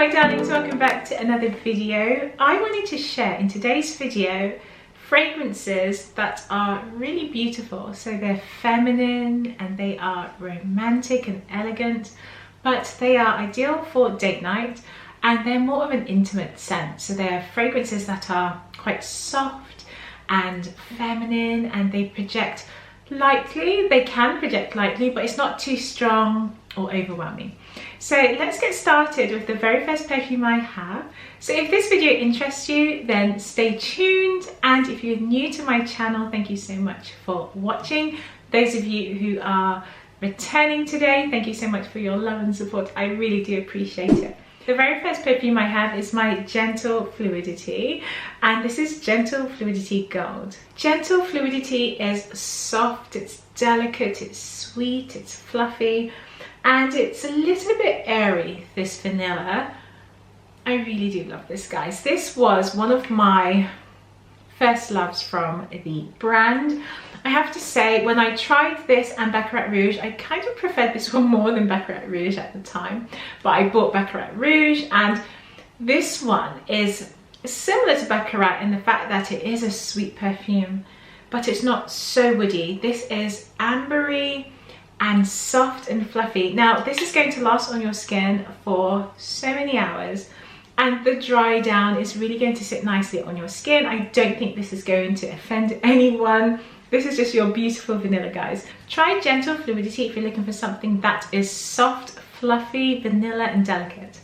Hi darlings, welcome back to another video. I wanted to share in today's video fragrances that are really beautiful. So they're feminine and they are romantic and elegant, but they are ideal for date night and they're more of an intimate scent. So they're fragrances that are quite soft and feminine and they project lightly. They can project lightly, but it's not too strong or overwhelming. So let's get started with the very first perfume I have. So if this video interests you, then stay tuned. And if you're new to my channel, thank you so much for watching. Those of you who are returning today, thank you so much for your love and support. I really do appreciate it. The very first perfume I have is my Gentle Fluidity, and this is Gentle Fluidity Gold. Gentle Fluidity is soft, it's delicate, it's sweet, it's fluffy, and it's a little bit airy, this vanilla. I really do love this, guys. This was one of my first loves from the brand. I have to say, when I tried this and Baccarat Rouge, I kind of preferred this one more than Baccarat Rouge at the time, but I bought Baccarat Rouge, and this one is similar to Baccarat in the fact that it is a sweet perfume, but it's not so woody. This is ambery and soft and fluffy. Now this is going to last on your skin for so many hours, and the dry down is really going to sit nicely on your skin. I don't think this is going to offend anyone. This is just your beautiful vanilla, guys. Try Gentle Fluidity if you're looking for something that is soft, fluffy, vanilla and delicate.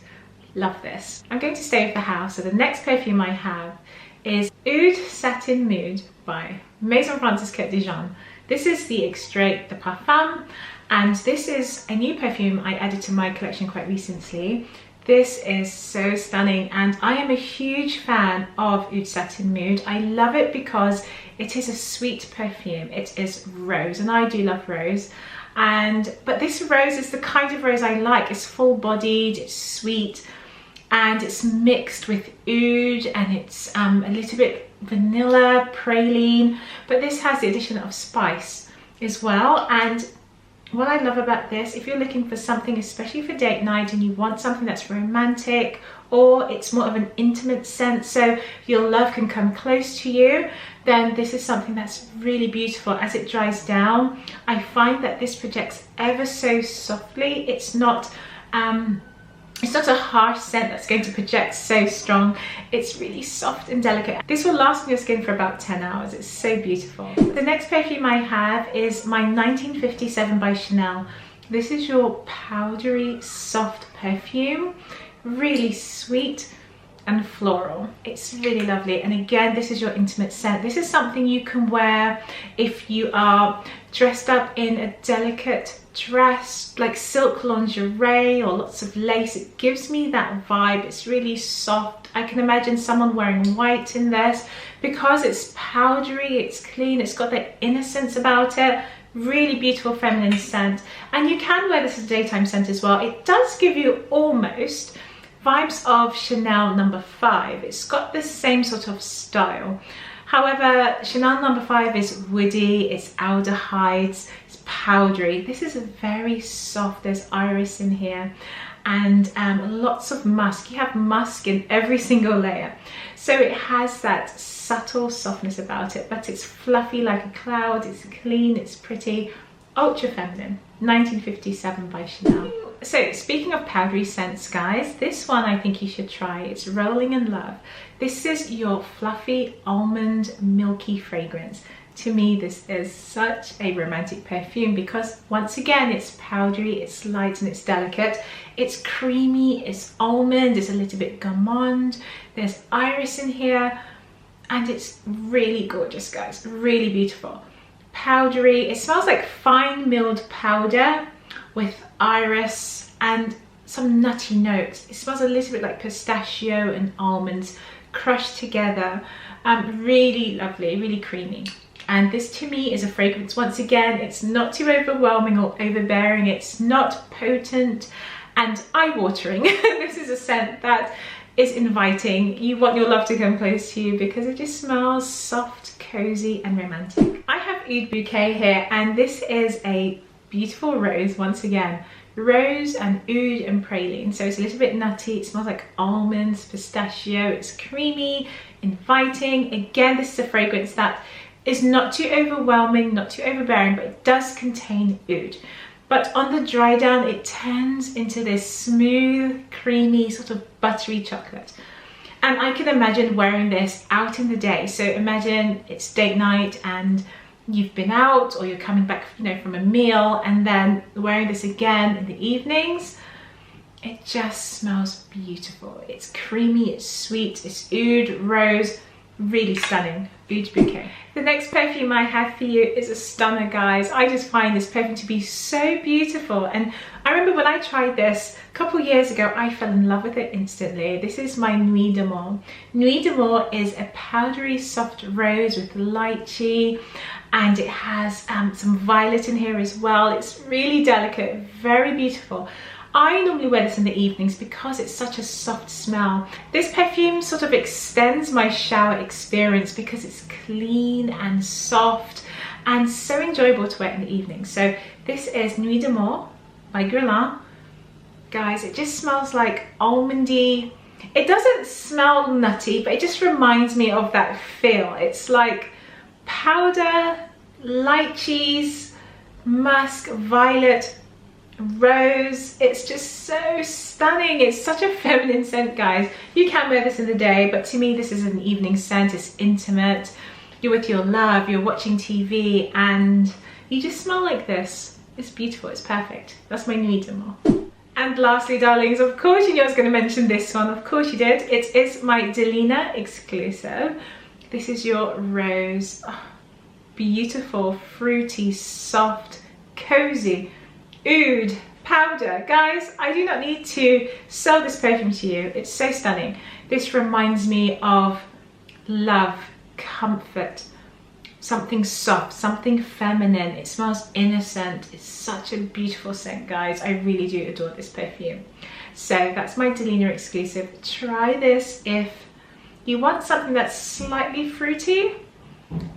Love this. I'm going to stay with the house, so the next perfume I have is Oud Satin Mood by Maison Francis Coeur de Jean. This is the Extrait de Parfum, and this is a new perfume I added to my collection quite recently. This is so stunning, and I am a huge fan of Oud Satin Mood. I love it because it is a sweet perfume. It is rose, and I do love rose. But this rose is the kind of rose I like. It's full-bodied, it's sweet, and it's mixed with oud, and it's a little bit vanilla, praline, but this has the addition of spice as well. And what I love about this, if you're looking for something especially for date night and you want something that's romantic, or it's more of an intimate scent so your love can come close to you, then this is something that's really beautiful. As it dries down, I find that this projects ever so softly. It's not a harsh scent that's going to project so strong. It's really soft and delicate. This will last on your skin for about 10 hours. It's so beautiful. The next perfume I have is my 1957 by Chanel. This is your powdery soft perfume, really sweet and floral. It's really lovely, and again, this is your intimate scent. This is something you can wear if you are dressed up in a delicate dress, like silk lingerie or lots of lace. It gives me that vibe. It's really soft. I can imagine someone wearing white in this because it's powdery, it's clean, it's got that innocence about it. Really beautiful feminine scent, and you can wear this as a daytime scent as well. It does give you almost vibes of Chanel No. 5. It's got the same sort of style. However, Chanel No. 5 is woody, it's aldehydes, it's powdery. This is very soft. There's iris in here, and lots of musk. You have musk in every single layer. So it has that subtle softness about it, but it's fluffy like a cloud, it's clean, it's pretty, ultra feminine. 1957 by Chanel. So speaking of powdery scents, guys, this one I think you should try. It's Rolling in Love. This is your fluffy almond milky fragrance. To me, this is such a romantic perfume because once again, it's powdery, it's light and it's delicate. It's creamy, it's almond, it's a little bit gourmand. There's iris in here, and it's really gorgeous, guys, really beautiful. Powdery, it smells like fine milled powder with iris and some nutty notes. It smells a little bit like pistachio and almonds crushed together. Really lovely, really creamy. And this to me is a fragrance, once again, it's not too overwhelming or overbearing, it's not potent and eye-watering. This is a scent that is inviting. You want your love to come close to you because it just smells soft, cozy and romantic. I have Oud Bouquet here, and this is a beautiful rose once again. rose and oud and praline. So it's a little bit nutty. It smells like almonds, pistachio. It's creamy, inviting. Again, this is a fragrance that is not too overwhelming, not too overbearing, but it does contain oud. But on the dry down, it turns into this smooth, creamy, sort of buttery chocolate. And I can imagine wearing this out in the day. So imagine it's date night and you've been out, or you're coming back, you know, from a meal, and then wearing this again in the evenings. It just smells beautiful. It's creamy, it's sweet, it's oud, rose, really stunning. Oud Bouquet. The next perfume I have for you is a stunner, guys. I just find this perfume to be so beautiful, and I remember when I tried this a couple years ago, I fell in love with it instantly. This is my Nuit d'Amour. Nuit d'Amour is a powdery soft rose with lychee, and it has some violet in here as well. It's really delicate, very beautiful. I normally wear this in the evenings because it's such a soft smell. This perfume sort of extends my shower experience because it's clean and soft and so enjoyable to wear in the evening. So this is Nuit d'Amour by Guerlain. Guys, it just smells like almondy. It doesn't smell nutty, but it just reminds me of that feel. It's like powder, lychees, musk, violet, rose. It's just so stunning. It's such a feminine scent, guys. You can wear this in the day, but to me this is an evening scent. It's intimate. You're with your love, you're watching TV, and you just smell like this. It's beautiful, it's perfect. That's my Nuit d'Amour. And lastly, darlings, of course you knew I was going to mention this one. Of course you did. It is my Delena exclusive. This is your rose. Oh, beautiful, fruity, soft, cozy oud powder. Guys, I do not need to sell this perfume to you. It's so stunning. This reminds me of love, comfort, something soft, something feminine. It smells innocent. It's such a beautiful scent, guys. I really do adore this perfume. So that's my Delena exclusive. Try this if you want something that's slightly fruity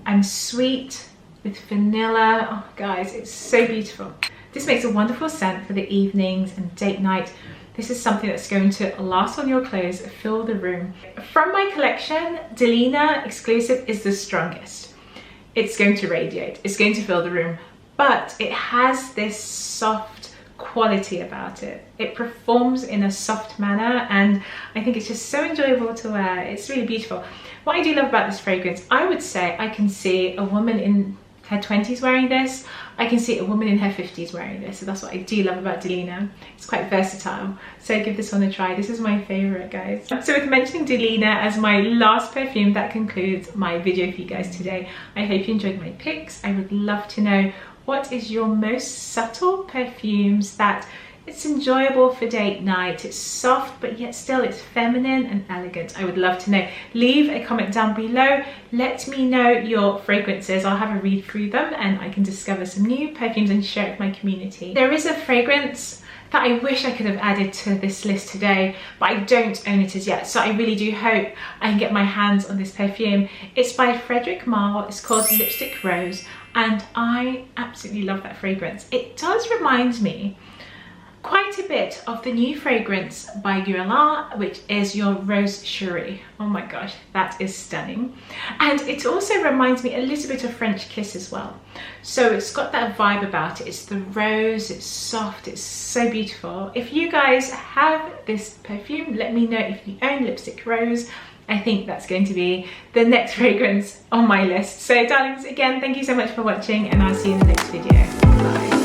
and sweet with vanilla. Oh, guys, it's so beautiful. This makes a wonderful scent for the evenings and date night. This is something that's going to last on your clothes, fill the room. From my collection, Delena exclusive is the strongest. It's going to radiate, it's going to fill the room, but it has this soft quality about it. It performs in a soft manner, and I think it's just so enjoyable to wear. It's really beautiful. What I do love about this fragrance, I would say I can see a woman in her 20s wearing this. I can see a woman in her 50s wearing this. So that's what I do love about Delena. It's quite versatile. So give this one a try. This is my favorite, guys. So with mentioning Delena as my last perfume, that concludes my video for you guys today. I hope you enjoyed my picks. I would love to know, what is your most subtle perfumes that it's enjoyable for date night? It's soft, but yet still it's feminine and elegant. I would love to know. Leave a comment down below. Let me know your fragrances. I'll have a read through them and I can discover some new perfumes and share it with my community. There is a fragrance that I wish I could have added to this list today, but I don't own it as yet. So I really do hope I can get my hands on this perfume. It's by Frederic Malle. It's called Lipstick Rose, and I absolutely love that fragrance. It does remind me quite a bit of the new fragrance by Guerlain, which is your Rose Cherie. Oh my gosh, that is stunning. And it also reminds me a little bit of French Kiss as well. So it's got that vibe about it. It's the rose, it's soft, it's so beautiful. If you guys have this perfume, let me know if you own Lipstick Rose. I think that's going to be the next fragrance on my list. So darlings, again, thank you so much for watching, and I'll see you in the next video. Bye.